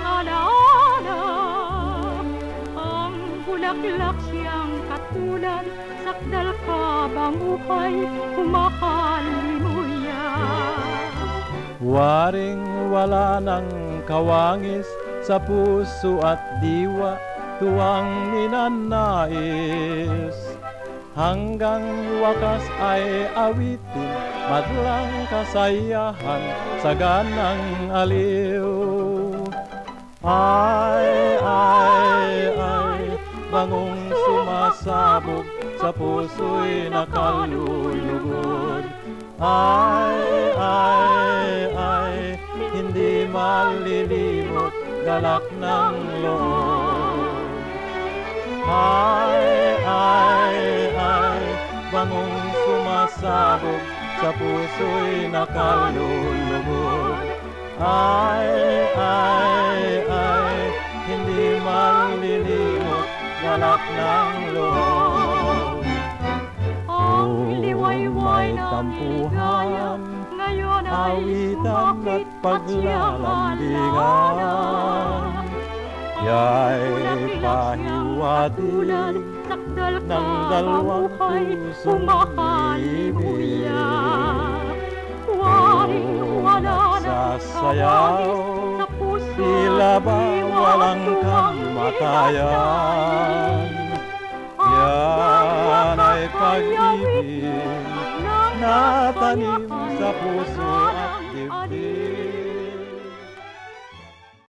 alaala. Ang bulaklak siyang katulad, sakdal ka banguhay, humahalimuya. Waring wala ng kawangis sa puso at diwa, tuwang ninanais. Hanggang wakas ay awitin, madlang kasayahan, saganang aliw. Ay, bangong sumasabog, sa puso'y nakalulugod. Ay, hindi malilimot, galak ng loob. Ay, bangong sumasabog, sa puso'y nakalulugod. Ay, hindi malilimot, galak ng loob. Ang liwayway ng tampuhan, ngayon ay awitan at paglalambingan. Ya'y pahiwatig ng dalawang pusong ibig. Waring wala nagsasayaw, tila ba walang kamatayan. Yan ay pag-ibig na tanim sa puso at dibdib.